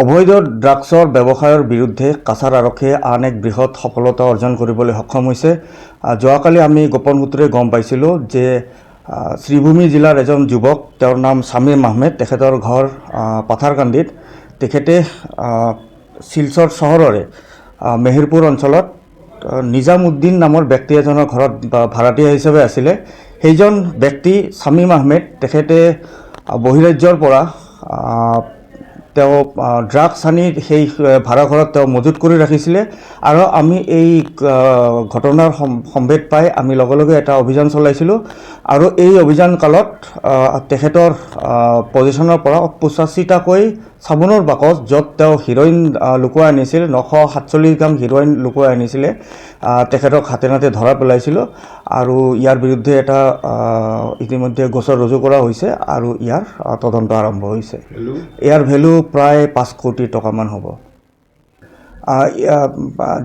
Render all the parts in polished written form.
অবৈধ ড্ৰাগছৰ ব্যৱসায়ৰ বিৰুদ্ধে কাছাৰ আৰক্ষীয়ে আন এক বৃহৎ সফলতা অৰ্জন কৰিবলৈ সক্ষম হৈছে। যোৱাকালি আমি গোপন সূত্ৰে গম পাইছিলোঁ যে শ্ৰীভূমি জিলাৰ এজন যুৱক, তেওঁৰ নাম শামীম আহমেদ, তেখেতৰ ঘৰ পাথাৰকান্দিত। তেখেতে শিলচৰ চহৰৰে মেহেৰপুৰ অঞ্চলত নিজামুদ্দিন নামৰ ব্যক্তি এজনৰ ঘৰত ভাড়াতীয়া হিচাপে আছিলে। সেইজন ব্যক্তি শামীম আহমেদ, তেখেতে বহিৰাজ্যৰ পৰা তেওঁ ড্ৰাগছ আনি সেই ভাড়াঘৰত তেওঁ মজুত কৰি ৰাখিছিলে আৰু আমি এই ঘটনাৰ সম্ভেদ পাই আমি লগে লগে এটা অভিযান চলাইছিলোঁ আৰু এই অভিযান কালত তেখেতৰ পজিশ্যনৰ পৰা 85টাকৈ চাবোনৰ বাকচ, য'ত তেওঁ হিৰইন লুকুৱাই আনিছিল, 947 গ্ৰাম হিৰইন লুকুৱাই আনিছিলে, তেখেতক হাতে নাতে ধৰা পেলাইছিলোঁ আৰু ইয়াৰ বিৰুদ্ধে এটা ইতিমধ্যে গোচৰ ৰুজু কৰা হৈছে আৰু ইয়াৰ তদন্ত আৰম্ভ হৈছে। ইয়াৰ ভেলু প্ৰায় 5 কোটি টকামান হ'ব।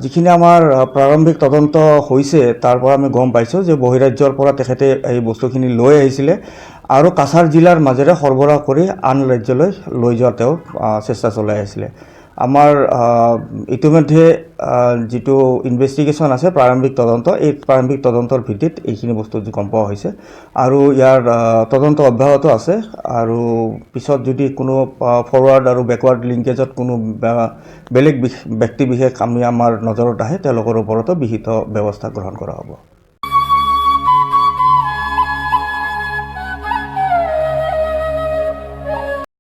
যিখিনি আমাৰ প্ৰাৰম্ভিক তদন্ত হৈছে তাৰ পৰা আমি গম পাইছোঁ যে বহিৰাজ্যৰ পৰা তেখেতে এই বস্তুখিনি লৈ আহিছিলে আৰু কাছাৰ জিলাৰ মাজেৰে সৰবৰাহ কৰি আন ৰাজ্যলৈ লৈ যোৱা তেওঁ চেষ্টা চলাই আছিলে। আমাৰ ইতিমধ্যে যিটো ইনভেষ্টিগেশ্যন আছে, প্ৰাৰম্ভিক তদন্ত, এই প্ৰাৰম্ভিক তদন্তৰ ভিত্তিত এইখিনি বস্তু গম পোৱা হৈছে আৰু ইয়াৰ তদন্ত অব্যাহত আছে আৰু পিছত যদি কোনো ফৰৱাৰ্ড আৰু বেকৱাৰ্ড লিংকেজত কোনো বেলেগ ব্যক্তি বিশেষ আমাৰ নজৰত আহে, তেওঁলোকৰ ওপৰতো বিহিত ব্যৱস্থা গ্ৰহণ কৰা হ'ব।